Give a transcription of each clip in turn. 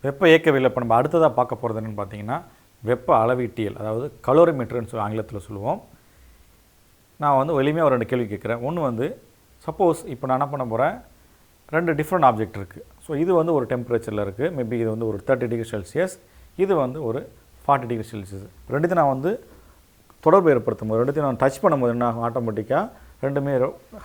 வெப்ப இயக்கவியல் இப்போ நம்ம அடுத்ததாக பார்க்க போகிறது என்னென்னு பார்த்தீங்கன்னா வெப்ப அளவீட்டியல், அதாவது கலோரிமீட்டர்னு சொல்லி ஆங்கிலத்தில் சொல்லுவோம். நான் வந்து எளிமையாக ஒரு 2 கேள்வி கேட்குறேன். ஒன்று வந்து சப்போஸ் இப்போ நான் என்ன பண்ண போகிறேன், 2 டிஃப்ரெண்ட் ஆப்ஜெக்ட் இருக்குது. ஸோ இது வந்து ஒரு டெம்பரேச்சரில் இருக்குது, மேபி இது வந்து ஒரு 30 டிகிரி செல்சியஸ், இது வந்து ஒரு 40 டிகிரி செல்சியஸ். ரெண்டுத்தையும் நான் வந்து தொடர்பு ஏற்படுத்தும் போது, ரெண்டுத்தையும் நான் டச் பண்ணும்போது என்ன ஆட்டோமேட்டிக்காக ரெண்டுமே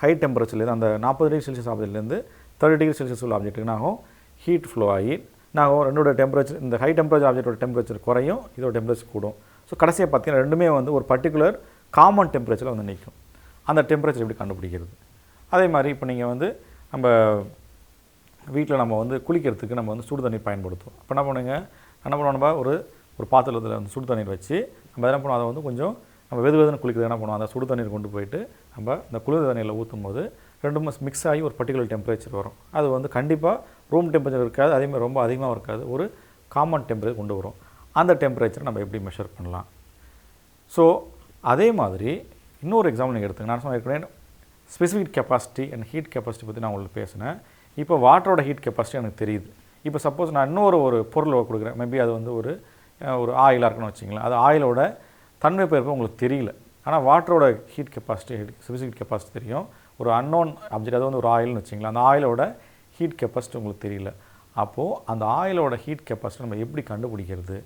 ஹை டெம்பரேச்சர்லேருந்து அந்த 40 டிகிரி செல்சியஸ் ஆப்ஜெக்ட்லேருந்து 30 டிகிரி செல்சியஸ் உள்ள ஆப்ஜெக்ட்டுக்கு என்னாகும், ஹீட் ஃப்ளோ ஆகி நாங்கள் ரெண்டோட டெம்பரேச்சர், இந்த ஹை டெம்பரேச்சர் ஆப்ஜெக்டோட டெம்பரேச்சர் குறையும், இதோட டெம்பரேச்சர் கூடும். ஸோ கடைசியாக பார்த்தீங்கன்னா ரெண்டுமே வந்து ஒரு பர்டிகுலர் காமன் டெம்பரேச்சரில் வந்து நிற்கும். அந்த டெம்பரேச்சர் எப்படி கண்டுபிடிக்கிறது? அதே மாதிரி இப்போ நீங்கள் வந்து நம்ம வீட்டில் நம்ம வந்து குளிக்கிறதுக்கு நம்ம வந்து சுடு தண்ணீர் பயன்படுத்துவோம். அப்போ என்ன பண்ணுவோம், நம்ம ஒரு பாத்திரத்தில் வந்து சுடு தண்ணீர் வச்சு நம்ம என்ன பண்ணுவோம், அதை வந்து கொஞ்சம் நம்ம வெதுன்னு குளிக்கிறது என்ன பண்ணுவோம், அந்த சுடு தண்ணீர் கொண்டு போயிட்டு நம்ம இந்த குளிர் தண்ணீரில் ஊற்றும் போது ரெண்டும் மிக்ஸ் ஆகி ஒரு பர்டிகுலர் டெம்பரேச்சர் வரும். அது வந்து கண்டிப்பாக ரூம் டெம்பரேச்சர் இருக்காது, அதேமாதிரி ரொம்ப அதிகமாக இருக்காது, ஒரு காமன் டெம்பரேச்சர் கொண்டு வரும். அந்த டெம்பரேச்சரை நம்ம எப்படி மெஷர் பண்ணலாம்? ஸோ அதே மாதிரி இன்னொரு எக்ஸாம்பிள் நீங்கள் எடுத்துங்க. நான் சொன்ன specific capacity and heat capacity பற்றி நான் உங்களுக்கு பேசினேன். இப்போ வாட்டரோட ஹீட் கெப்பாசிட்டி எனக்கு தெரியுது. இப்போ சப்போஸ் நான் ஒரு பொருளை கொடுக்குறேன், மேபி அது வந்து ஒரு ஆயிலாக இருக்குன்னு வச்சிங்களேன். அது ஆயிலோட தன்மை பெயர்ப்பு உங்களுக்கு தெரியல, ஆனால் வாட்டரோட ஹீட் கெப்பாசிட்டி, ஸ்பெசிஃபிக் கெப்பாசிட்டி தெரியும். ஒரு அன்னோன் ஆப்ஜெக்ட், அது வந்து ஒரு ஆயில்னு வச்சிங்களேன், அந்த ஆயிலோட ஹீட் கெப்பாசிட்டி உங்களுக்கு தெரியல. அப்போது அந்த ஆயிலோட ஹீட் கெப்பாசிட்டி நம்ம எப்படி கண்டுபிடிக்கிறது?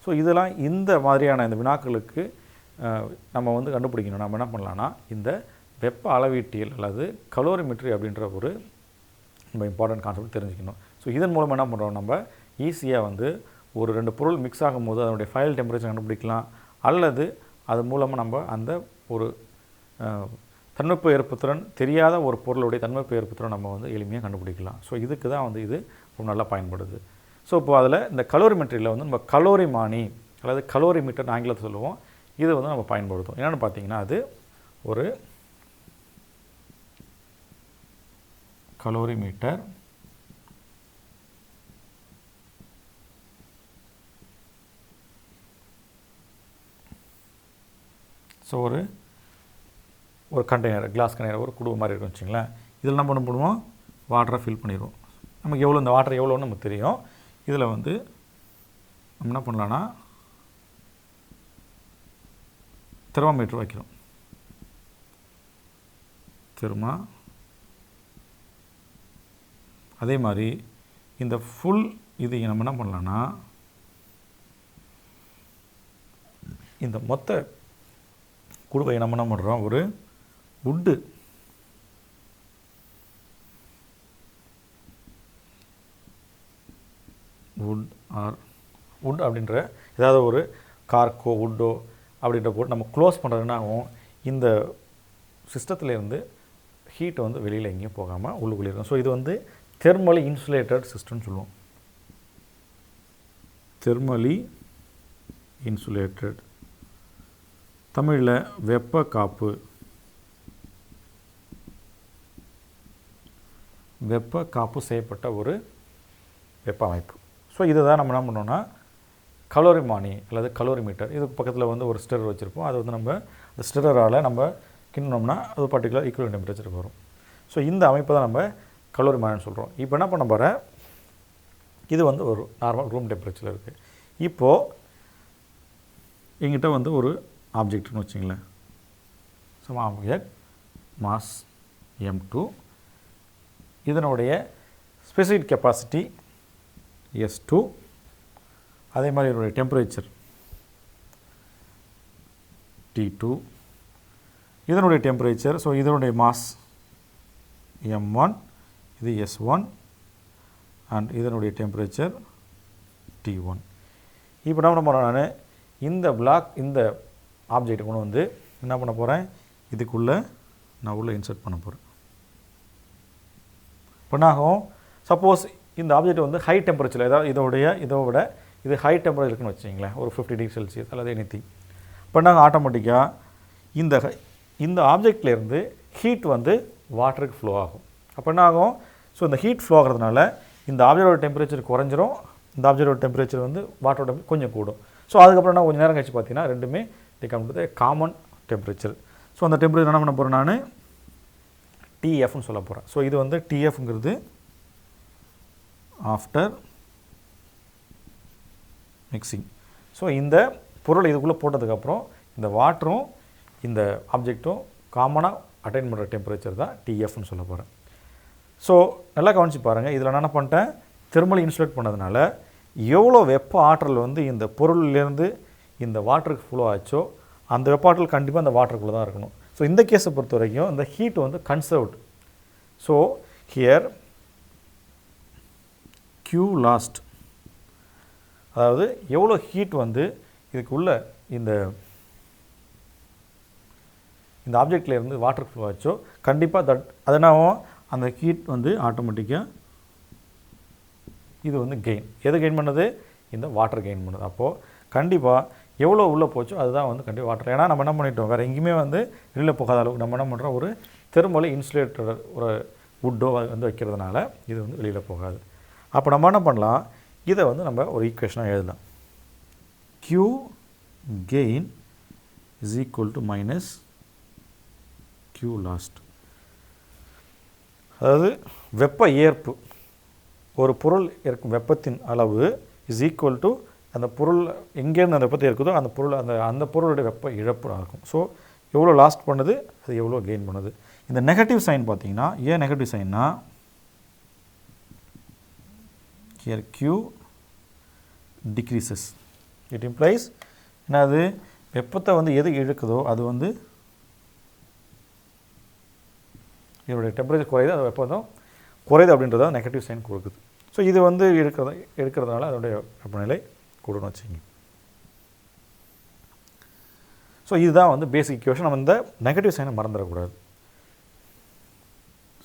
ஸோ இதெல்லாம் இந்த மாதிரியான இந்த வினாக்களுக்கு நம்ம வந்து கண்டுபிடிக்கணும். நம்ம என்ன பண்ணலான்னா, இந்த வெப்ப அளவீட்டியல் அல்லது கலோரிமெட்ரி அப்படின்ற ஒரு நம்ம இம்பார்ட்டன்ட் கான்செப்ட் தெரிஞ்சுக்கணும். ஸோ இதன் மூலம் என்ன பண்ணுறோம், நம்ம ஈஸியாக வந்து ஒரு 2 பொருள் மிக்ஸ் ஆகும்போது அதனுடைய ஃபைனல் டெம்பரேச்சர் கண்டுபிடிக்கலாம், அல்லது அது மூலமாக நம்ம அந்த ஒரு தன்மைப்பு ஏற்புத்திறன் தெரியாத ஒரு பொருளுடைய தன்மைப்பு ஏற்புத்திறன் நம்ம வந்து எளிமையாக கண்டுபிடிக்கலாம். ஸோ இதுக்கு தான் வந்து இது ரொம்ப நல்லா பயன்படுது. ஸோ இப்போ அதில் இந்த கலோரிமெட்ரியில் வந்து நம்ம கலோரிமானி அல்லது கலோரிமீட்டர் ஆங்கிலத்தில் சொல்லுவோம், இது வந்து நம்ம பயன்படுத்தும். என்னென்னு பார்த்தீங்கன்னா, அது ஒரு கலோரிமீட்டர் ஸோ ஒரு கண்டெய்னர், கிளாஸ் கண்டெய்னர், ஒரு குடுவை மாதிரி இருக்குன்னு வச்சுங்களேன். இதில் என்ன பண்ணுவோம், வாட்டரை ஃபில் பண்ணிடுவோம். நமக்கு எவ்வளோ இந்த வாட்டர் எவ்வளோன்னு நமக்கு தெரியும். இதில் வந்து நம்ம என்ன பண்ணலான்னா தெர்மோமீட்டர் வைக்கிறோம். அதே மாதிரி இந்த ஃபுல் இது நம்ம என்ன பண்ணலான்னா, இந்த மொத்த குடுவையை நம்ம என்ன பண்ணுறோம், ஒரு வுட் அப்படின்ற ஏதாவது ஒரு கார்க்கோ வுட்டோ அப்படின்ற போட்டு நம்ம க்ளோஸ் பண்ணுறதுனாகும் இந்த சிஸ்டத்துலேருந்து ஹீட்டை வந்து வெளியில் எங்கேயும் போகாமல் உள்ளுக்குள்ளே இருக்கும். ஸோ இது வந்து தெர்மலி இன்சுலேட்டட் சிஸ்டம்னு சொல்லுவோம். தெர்மலி இன்சுலேட்டட், தமிழில் வெப்ப காப்பு, வெப்ப காப்பு செய்யப்பட்ட ஒரு வெப்ப அமைப்பு. ஸோ இதை தான் நம்ம என்ன பண்ணோன்னா கலோரிமானி அல்லது கலோரிமீட்டர். இதுக்கு பக்கத்தில் வந்து ஒரு ஸ்டிரர் வச்சுருப்போம். அது வந்து நம்ம அந்த ஸ்டிரரால் நம்ம கிண்ணோம்னா அது பர்டிகுலர் ஈக்குவல் டெம்பரேச்சருக்கு வரும். ஸோ இந்த அமைப்பை தான் நம்ம கலோரிமானின்னு சொல்கிறோம். இப்போ என்ன பண்ண போகிறேன், இது வந்து ஒரு நார்மல் ரூம் டெம்பரேச்சரில் இருக்குது. இப்போது எங்கிட்ட வந்து ஒரு ஆப்ஜெக்ட்னு வச்சிங்களேன், சம் ஆப்ஜெக்ட் மாஸ் m2, இதனுடைய ஸ்பெசிஃபிக் கெப்பாசிட்டி S2, அதே மாதிரி இதனுடைய டெம்பரேச்சர் T2, இதனுடைய டெம்பரேச்சர், ஸோ இதனுடைய மாஸ் m1, இது S1 அண்ட் இதனுடைய டெம்பரேச்சர் T1. இப்போ என்ன பண்ண போகிறேன், நான் இந்த பிளாக் இந்த ஆப்ஜெக்ட் கொண்டு வந்து என்ன பண்ண போகிறேன், இதுக்குள்ளே நான் உள்ளே இன்சர்ட் பண்ண போகிறேன். பண்ணாகும் சப்போஸ் இந்த ஆப்ஜெக்ட் வந்து ஹை டெம்பரேச்சரில், ஏதாவது இதோ விட இது ஹை டெம்பரேச்சர் இருக்குன்னு வச்சிங்களேன், ஒரு 50 டிகிரி செல்சியஸ் அல்லது எனிதிங். பண்ணாங்க ஆட்டோமேட்டிக்காக இந்த ஆப்ஜெக்ட்லேருந்து ஹீட் வந்து வாட்டருக்கு ஃப்ளோ ஆகும். அப்போ என்ன ஆகும், ஸோ இந்த ஹீட் ஃப்ளோ ஆகிறதுனால இந்த ஆப்ஜெக்டோட டெம்பரேச்சர் குறைஞ்சிரும், இந்த ஆப்ஜெக்டோட டெம்பரேச்சர் வந்து வாட்டரோட கொஞ்சம் கூடும். ஸோ அதுக்கப்புறம் நான் கொஞ்சம் நேரம் கழிச்சு பார்த்தீங்கன்னா ரெண்டுமே தி காமன் டெம்பரேச்சர். ஸோ அந்த டெம்பரேச்சர் என்ன பண்ண போகிறேன், நான் டிஎஃப்னு சொல்ல போகிறேன். ஸோ இது வந்து டிஎஃப்ங்கிறது ஆஃப்டர் மிக்சிங். ஸோ இந்த பொருள் இதுக்குள்ளே போட்டதுக்கப்புறம் இந்த வாட்டரும் இந்த ஆப்ஜெக்ட்டும் காமனாக அட்டைன் பண்ணுற டெம்பரேச்சர் தான் டிஎஃப்னு சொல்ல போகிறேன். ஸோ நல்லா கவனித்து பாருங்கள், இதில் நான் என்ன பண்ணிட்டேன், தெர்மலி இன்சுலேட் பண்ணதுனால எவ்வளோ வெப்ப ஆற்றல் வந்து இந்த பொருள்லேருந்து இந்த வாட்டருக்கு ஃப்ளோ ஆச்சோ அந்த வெப்ப ஆற்றல் கண்டிப்பாக அந்த வாட்டருக்குள்ளே தான் இருக்கணும். ஸோ இந்த கேஸை பொறுத்த வரைக்கும் இந்த ஹீட் வந்து conserved. So here Q last, அதாவது எவ்வளோ ஹீட் வந்து இதுக்குள்ள இந்த ஆப்ஜெக்ட்லேருந்து வாட்டருக்கு ஃப்ளோ ஆச்சோ கண்டிப்பாக அதனாவும் அந்த ஹீட் வந்து ஆட்டோமேட்டிக்காக இது வந்து கெயின். எது கெயின் பண்ணுது, இந்த வாட்டர் கெயின் பண்ணுது. அப்போது கண்டிப்பாக எவ்வளோ உள்ளே போச்சோ அதுதான் வந்து கண்டிப்பாக வாட்டர். ஏன்னா நம்ம என்ன பண்ணிட்டோம், வேறு எங்கேயுமே வந்து வெளியில் போகாத அளவுக்கு நம்ம என்ன பண்ணுறோம், ஒரு தெர்மலி இன்சுலேட்டர் ஒரு வுட்டோ வந்து வைக்கிறதுனால இது வந்து வெளியில் போகாது. அப்போ நம்ம என்ன பண்ணலாம், இதை வந்து நம்ம ஒரு ஈக்குவேஷனாக எழுதலாம். Q gain is equal to minus Q lost. அதாவது வெப்ப ஏற்பு, ஒரு பொருள் இருக்கும் வெப்பத்தின் அளவு இஸ் ஈக்குவல் டு அந்த பொருள் எங்கேருந்து அந்த வெப்பத்தை இருக்குதோ அந்த பொருள் அந்த பொருளுடைய வெப்ப இழப்பு இருக்கும். ஸோ எவ்வளோ லாஸ்ட் பண்ணுது, அது எவ்வளோ கெயின் பண்ணுது. இந்த நெகட்டிவ் சைன் பார்த்தீங்கன்னா, ஏன் negative சைன்னா, here Q decreases. It implies என்னது, வெப்பத்தை வந்து எது இழுக்குதோ அது வந்து இதோடைய டெம்பரேச்சர் குறையுது, அது வெப்பம் குறையுது அப்படின்றத நெகட்டிவ் சைன் கொடுக்குது. ஸோ இது வந்து எடுக்கிறதுனால அதோடைய வெப்பநிலை கூடணும் வச்சுங்க. ஸோ இதுதான் வந்து பேசிக் ஈக்குவேஷன். நம்ம இந்த நெகட்டிவ் சைனை மறந்துடக்கூடாது.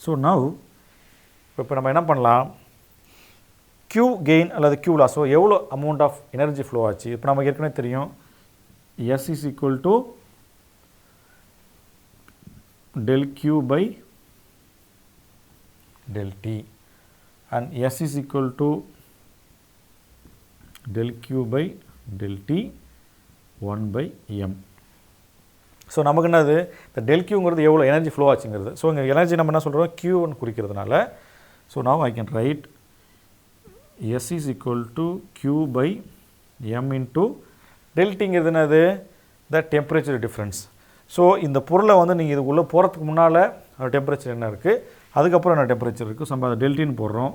ஸோ நவ் இப்போ நம்ம என்ன பண்ணலாம், Q கெயின் அல்லது Q லாஸ், ஸோ எவ்வளோ அமௌண்ட் ஆஃப் எனர்ஜி ஃப்ளோ ஆச்சு. இப்போ நமக்கு ஏற்கனவே தெரியும் S is equal to del Q by del T and S is equal to del Q by del T 1 by M. So நமக்கு என்னது, இந்த del Qங்கிறது எவ்வளோ எனர்ஜி ஃப்ளோ ஆச்சுங்கிறது. ஸோ இங்கே எனர்ஜி நம்ம என்ன சொல்கிறோம், Q1 குறிக்கிறதுனால. So now I can write S is equal to Q by M into del Tங்கிறது என்னது, the temperature difference. ஸோ இந்த பொருளை வந்து நீங்கள் இதுக்குள்ளே போகிறதுக்கு முன்னால் டெம்பரேச்சர் என்ன இருக்குது, அதுக்கப்புறம் என்ன டெம்பரேச்சர் இருக்குது. ஸோ நம்ம அதை டெல்டின்னு போடுறோம்.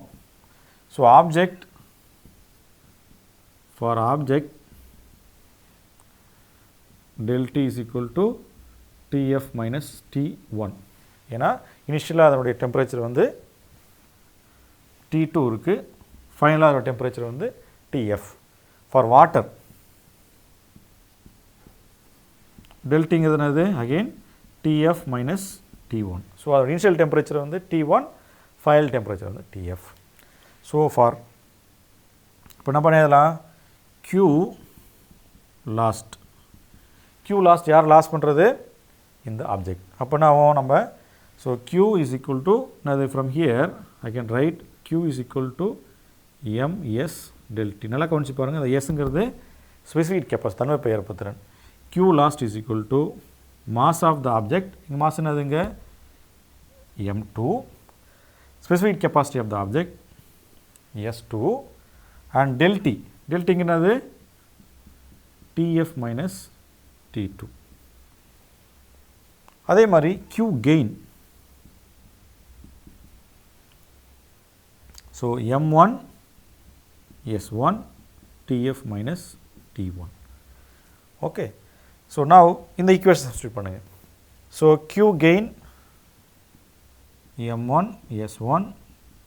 So object for object del T is equal to TF minus T1. ஏன்னா இனிஷியலாக அதனுடைய டெம்பரேச்சர் வந்து T2 இருக்குது, ஃபைனலாக அதோட டெம்பரேச்சர் வந்து TF. ஃபார் வாட்டர் del Tங்கிறது என்னது, again TF minus T1. So அதோட இனிஷியல் டெம்பரேச்சர் வந்து T1, ஃபைனல் டெம்பரேச்சர் வந்து TF. ஸோ ஃபார் இப்போ என்ன பண்ணிடலாம், Q லாஸ்ட். Q லாஸ்ட் யார் லாஸ் பண்ணுறது, இந்த ஆப்ஜெக்ட். அப்போ என்ன ஆகும் நம்ம, so Q is equal to என்னது, from here I can write Q is equal to MS del T. நல்லா கவனிச்சு பாருங்கள், அந்த எஸ்ங்கிறது ஸ்பெசிஃபிக் கெப்பாசிட்டி, தன்வெப்ப ஏற்பத்திறன். Q last is equal to mass of the object, இங்கே மாஸ் என்னதுங்க M2, specific capacity of the object S2 and del T. Del T என்னது TF minus T2. அதே மாதிரி Q gain, so M1 S1 TF minus T1. Okay. So now in the equation substitute பண்ணுங்க. So Q gain M1 S1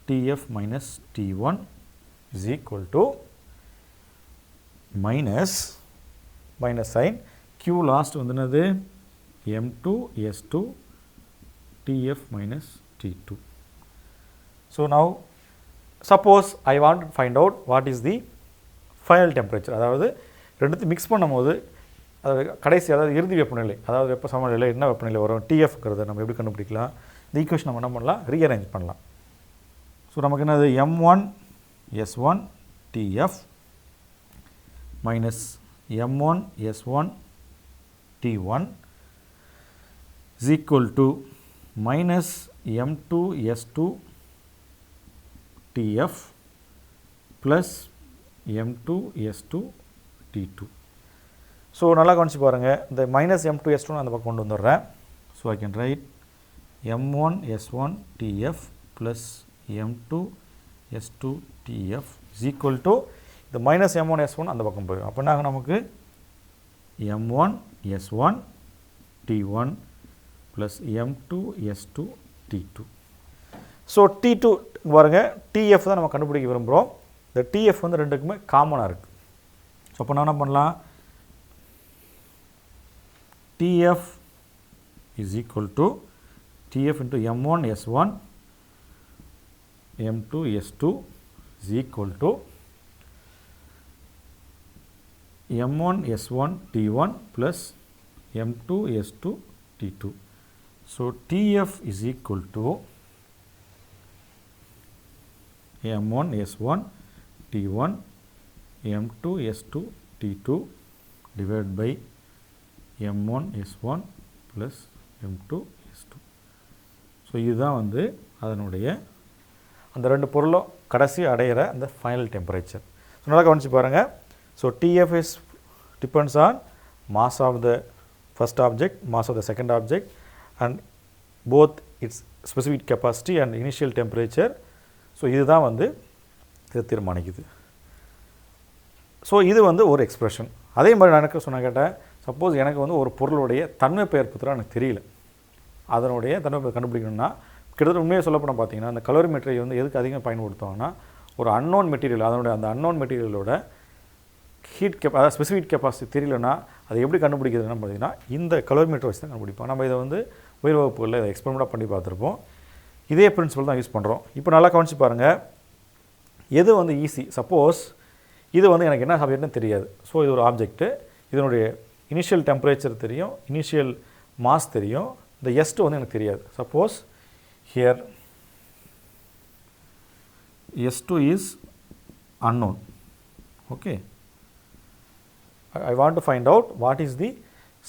TF minus T1 is equal to minus sign Q last வந்து என்னது M2 S2 TF minus T2. So now suppose I want to find out what is the final temperature. அதாவது ரெண்டுத்தையும் mix பண்ணும்போது அது கடைசி, அதாவது இறுதி வெப்பநிலை, அதாவது வெப்ப சமநிலை என்ன வெப்பநிலை வரும், டிஎஃப்ங்கிறத நம்ம எப்படி கண்டுபிடிக்கலாம். இந்த ஈக்குவேஷன் நம்ம என்ன பண்ணலாம், ரீஅரேஞ்ச் பண்ணலாம். ஸோ நமக்கு என்னது M1 S1 TF minus M1 S1 T1 is equal to minus M2 S2 TF plus M2 S2 T2. So நல்லா கவனிச்சு பாருங்கள், இந்த மைனஸ் M2 S2 அந்த பக்கம் கொண்டு வந்துடுறேன். So I can write M1 S1 TF plus M2 S2 TF is equal to இந்த minus M1 S1 அந்த பக்கம் போயிடும். அப்போ என்ன நமக்கு M1 S1 T1 plus M2 S2 T2. So T2 பாருங்கள், TF தான் நம்ம கண்டுபிடிக்க விரும்புகிறோம். இந்த TF வந்து ரெண்டுக்குமே காமனாக இருக்குது. ஸோ அப்போ நான் என்ன பண்ணலாம், TF is equal to TF into M1 S1 M2 S2 is equal to M1 S1 T1 plus M2 S2 T2. So TF is equal to M1 S1 T1 M2 S2 T2 divided by M1 S1 plus M2 S2. So இதுதான் வந்து அதனுடைய அந்த ரெண்டு பொருளும் கடைசி அடையிற அந்த final temperature. So நல்லா கவனிச்சு பாருங்கள். So TF is depends on mass of the first object, mass of the second object and both its specific capacity and initial temperature. So இதுதான் வந்து இதை தீர்மானிக்குது. ஸோ இது வந்து ஒரு எக்ஸ்பிரஷன். அதே மாதிரி நான் எனக்கு சொன்ன கேட்டேன், சப்போஸ் எனக்கு வந்து ஒரு பொருளுடைய தன்மை பெயர் பற்றி எனக்கு தெரியல, அதனுடைய தன்மை பெயர் கண்டுபிடிக்கணும்னா கிட்டத்தட்ட உண்மையை சொல்லப்போனால் பார்த்தீங்கன்னா அந்த கலோரிமெட்ரி வந்து எதுக்கு அதிகமாக பயன்படுத்துவாங்கன்னா ஒரு அன்னோன் மெட்டீரியல், அதனுடைய அந்த அன்னோன் மெட்டீரியலோட ஹீட் அதாவது ஸ்பெசிஃபிக் கெப்பாசிட்டி தெரியலன்னா அதை எப்படி கண்டுபிடிக்கிறதுன்னு பார்த்தீங்கன்னா இந்த கலோரிமெட்ரி வச்சு தான் கண்டுபிடிப்போம். நம்ம இதை வந்து உயர் வகுப்புகளில் இதை எக்ஸ்பெரிமெண்ட்டாக பண்ணி பார்த்துருப்போம். இதே பிரின்சிபல் தான் யூஸ் பண்ணுறோம். இப்போ நல்லா கவனிச்சு பாருங்கள், எது வந்து ஈஸி. சப்போஸ் இது வந்து எனக்கு என்ன சப்ஜெக்ட்னு தெரியாது. ஸோ இது ஒரு ஆப்ஜெக்ட்டு, இதனுடைய இனிஷியல் டெம்பரேச்சர் தெரியும், இனிஷியல் மாஸ் தெரியும், இந்த S2 வந்து எனக்கு தெரியாது. Suppose here S2 is unknown. Okay, I want to find out what is the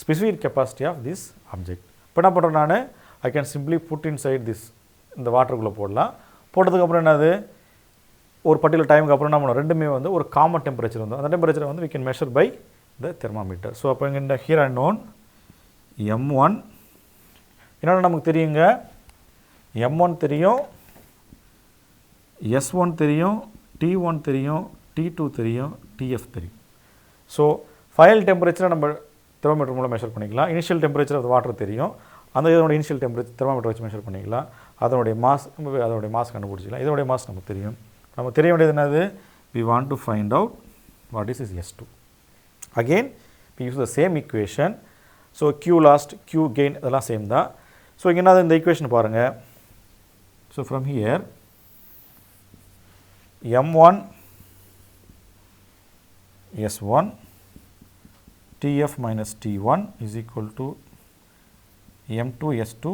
specific capacity of this object. இப்போ என்ன பண்ணுறேன் நான், I can simply put inside this, இந்த வாட்டருக்குள்ளே போடலாம். போட்டதுக்கப்புறம் என்னது, ஒரு பர்டிகுலர் டைமுக்கு அப்புறம் என்ன பண்ணணும், ரெண்டுமே வந்து ஒரு காமன் டெம்பரேச்சர் வந்து அந்த டெம்பரேச்சரை வந்து we can measure by the thermometer. So அப்போ இங்கே here unknown M1 என்னென்ன நமக்கு தெரியுங்க, M1 தெரியும், S1 தெரியும், T1 தெரியும், T2 தெரியும், TF தெரியும். ஸோ ஃபைனல் டெம்பரேச்சரை நம்ம தெர்மோமீட்டர் மூலம் மெஷர் பண்ணிக்கலாம். இனிஷியல் டெம்பரேச்சர் ஆஃப் வாட்டர் தெரியும், அந்த இதனுடைய இனிஷியல் டெம்பரேச்சர் தெர்மோமீட்டர் வச்சு மெஷர் பண்ணிக்கலாம். அதனுடைய மாஸ் கண்டுபிடிச்சிக்கலாம். இதனுடைய மாஸ் நமக்கு தெரியும். நம்ம தெரிய வேண்டியது என்னது, we want to find out what is S2. Again we use the same equation. So Q lost, Q gain இதெல்லாம் சேம் தான். ஸோ இங்கே என்ன இந்த ஈக்குவேஷன் பாருங்கள். So from here M1 S1 TF minus T1 is equal to M2 S2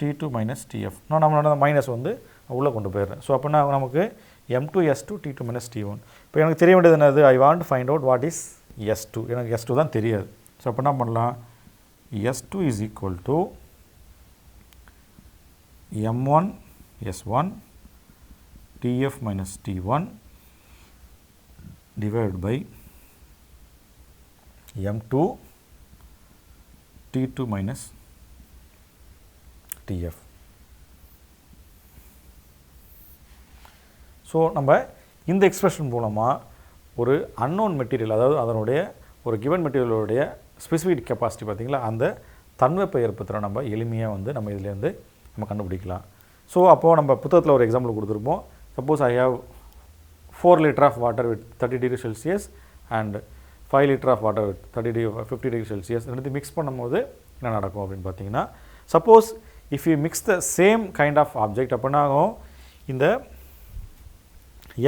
T2 minus TF. நான் நம்மளோட minus வந்து உள்ளே கொண்டு போயிடுறேன். ஸோ அப்படின்னா நமக்கு M2 S2 T2 minus T1. இப்போ எனக்கு தெரிய வேண்டியது என்னது, I want to find out what is S2. எனக்கு S2 தான் தெரியாது. ஸோ அப்போ என்ன பண்ணலாம், S2 is equal to M1 S1 TF minus T1 divided by M2 T2 minus TF. So நம்ம இந்த எக்ஸ்பிரஷன் மூலமாக ஒரு அன்னோன் மெட்டீரியல், அதாவது அதனுடைய ஒரு கிவன் மெட்டீரியலுடைய ஸ்பெசிஃபிக் கெப்பாசிட்டி பார்த்திங்களா, அந்த தன்மை பெயர் பத்திரம் நம்ம எளிமையாக வந்து நம்ம இதிலேருந்து நம்ம கண்டுபிடிக்கலாம். ஸோ அப்போது நம்ம புத்தகத்தில் ஒரு எக்ஸாம்பிள் கொடுத்துருப்போம். Suppose I have 4 liter of water with 30 degree Celsius and 5 liter of water with 50 degree Celsius ரெண்டு மிக்ஸ் பண்ணும்போது என்ன நடக்கும் அப்படின்னு பார்த்தீங்கன்னா, suppose if you mix the same kind of object அப்படின்னா இந்த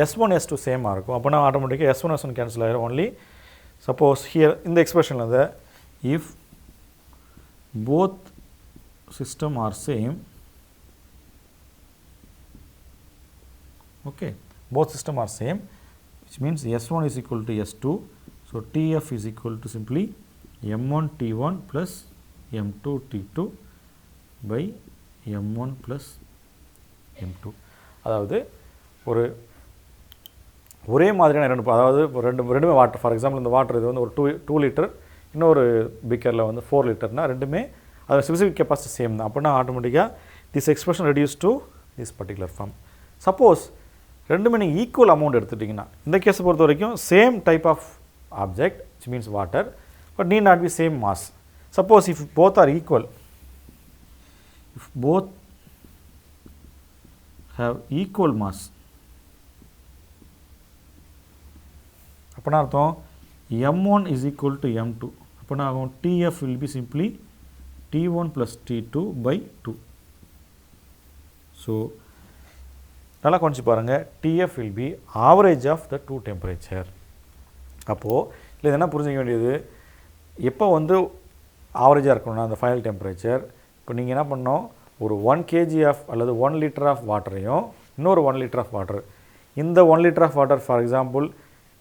S1 S2 சேமாக இருக்கும். அப்போனா ஆட்டோமேட்டிக்காக S1 S1 கேன்சல் ஆகிடும். ஒன்லி சப்போஸ் ஹியர் இந்த எக்ஸ்பிரஷனில் வந்து if both system R same, okay, both system are same, which means S1 is equal to S2. So TF is equal to simply M1 T1 plus M2 T2 by M1 plus M2. அதாவது ஒரு ஒரே மாதிரியான ரெண்டு, அதாவது ரெண்டுமே water. For example இந்த water இது வந்து ஒரு 2 லிட்டர், இன்னொரு பீக்கரில் வந்து 4 லிட்டர்னா ரெண்டுமே அதோட ஸ்பெசிஃபிக் கெப்பாசிட்டி சேம் தான். அப்படின்னா ஆட்டோமேட்டிக்காக this expression reduce to this particular form. Suppose ரெண்டுமே நீங்கள் ஈக்குவல் அமௌண்ட் எடுத்துட்டிங்கன்னா, இந்த கேஸை பொறுத்த வரைக்கும் same type of object which means water but need not be same mass. Suppose if both are equal, if both have equal mass, அப்போனா அர்த்தம் m1 is equal to m2. அப்போனா ஆகும் tf will be simply t1 plus t2 by 2. So நல்லா கொஞ்சம் பாருங்கள், tf will be average of the two temperature. அப்போது இல்லை என்ன புரிஞ்சிக்க வேண்டியது, எப்போ வந்து ஆவரேஜாக இருக்கணும்னா அந்த ஃபைனல் டெம்பரேச்சர். இப்போ நீங்கள் என்ன பண்ணோம், ஒரு 1 kg ஆஃப் அல்லது 1 லிட்டர் ஆஃப் வாட்டரையும் இன்னொரு 1 லிட்டர் ஆஃப் வாட்டர், இந்த 1 litre of water for example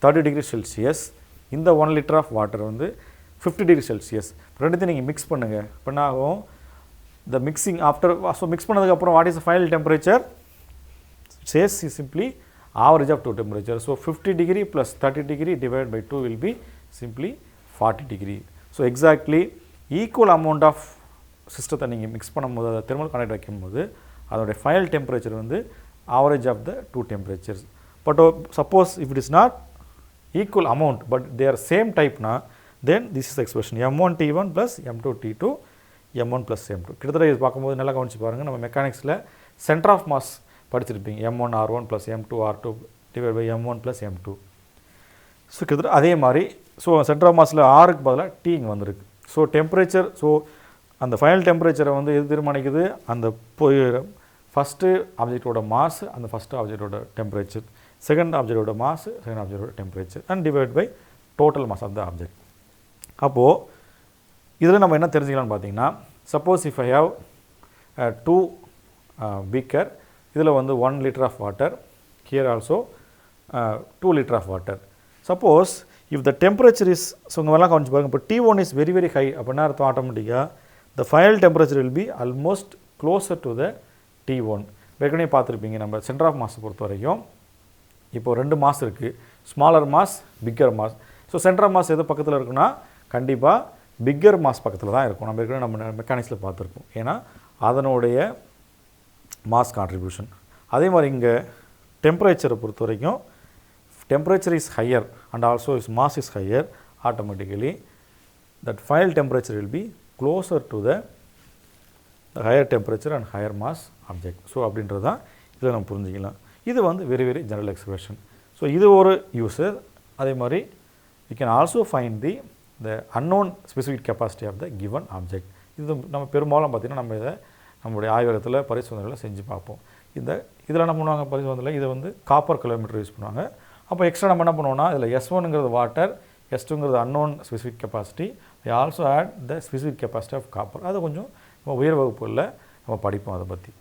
30 degree Celsius, இந்த 1 லிட்டர் ஆஃப் வாட்டர் வந்து 50 டிகிரி செல்சியஸ், ரெண்டுத்தையும் நீங்கள் மிக்ஸ் பண்ணுங்கள். இப்போ என்ன ஆகும், இந்த மிக்சிங் ஆஃப்டர், ஸோ மிக்ஸ் பண்ணதுக்கப்புறம் what is the final temperature, says is simply average of two temperature. So 50 degree plus 30 degree divided by 2 will be simply 40 degree. So exactly equal amount of சிஸ்டத்தை நீங்கள் mix பண்ணும்போது, அதை thermal contact வைக்கும்போது அதோடைய final temperature வந்து average of the two temperatures. But suppose if it is not equal amount but they are same டைப்னா then this is expression m1 t1 plus m2 t2 m1 plus m2. கிட்டத்தட்ட இது பார்க்கும்போது நல்லா கவனிச்சு பாருங்கள், நம்ம மெக்கானிக்ஸில் centre of mass படிச்சிருப்பீங்க, m1 r1 plus m2 r2 divided by m1 plus m2. So கிட்டத்தட்ட அதே மாதிரி, ஸோ சென்டர் ஆஃப் மாஸில் ஆருக்கு பதிலாக t இங்கே வந்திருக்கு. ஸோ டெம்பரேச்சர், ஸோ அந்த ஃபைனல் டெம்பரேச்சரை வந்து எது தீர்மானிக்குது, அந்த ஃபஸ்ட்டு ஆப்ஜெக்டோட மாஸ், அந்த ஃபஸ்ட்டு ஆப்ஜெக்டோட டெம்பரேச்சர், செகண்ட் ஆப்ஜெக்டோட மாஸ், செகண்ட் ஆப்ஜெக்டோட temperature and divide by total mass of the object. அப்போது இதில் நம்ம என்ன தெரிஞ்சுக்கலாம்னு பார்த்தீங்கன்னா, suppose if I have 2 beaker, இதில் வந்து 1 litre of water, here also 2 litre of water. Suppose if the temperature is, so உங்கள் எல்லாம் கொஞ்சம் பாருங்கள், இப்போ T1 is very very high அப்படின்னா அர்த்தம் ஆட்டோமேட்டிக்காக the final temperature will be almost closer to the T1. ஏற்கனவே பார்த்துருப்பீங்க நம்ம சென்டர் ஆஃப் மாஸை பொறுத்த வரைக்கும், இப்போது 2 மாஸ் இருக்குது, smaller mass, bigger mass. So centre of mass எது பக்கத்தில் இருக்குன்னா கண்டிப்பாக பிக்கர் மாஸ் பக்கத்தில் தான் இருக்கும். நம்ம ஏற்கனவே நம்ம மெக்கானிக்ஸில் பார்த்துருப்போம், ஏன்னா அதனுடைய மாஸ் கான்ட்ரிபியூஷன். அதே மாதிரி இங்கே டெம்பரேச்சரை பொறுத்த வரைக்கும் temperature is higher and also its mass is higher, automatically that final temperature will be closer to the higher temperature and higher mass object. So அப்படின்றது தான் இதில் நம்ம புரிஞ்சிக்கலாம். இது வந்து very very general expression. So இது ஒரு யூஸர். அதே மாதிரி we can also find the unknown specific capacity of the given object. இது நம்ம பெரும்பாலும் பார்த்திங்கன்னா நம்ம இதை நம்மளுடைய ஆய்வகத்தில் பரிசோதனைகளை செஞ்சு பார்ப்போம். இதில் என்ன பண்ணுவாங்க பரிசோதனையில், இதை வந்து காப்பர் கிலோமீட்டர் யூஸ் பண்ணுவாங்க. அப்போ எக்ஸ்ட்ரா நம்ம என்ன பண்ணுவோம்னா, இதில் S1ங்கிறது வாட்டர், S2ங்கிறது unknown specific capacity, we also add the specific capacity of copper. அது கொஞ்சம் நம்ம உயர் வகுப்புகளில் நம்ம படிப்போம் அதை பற்றி.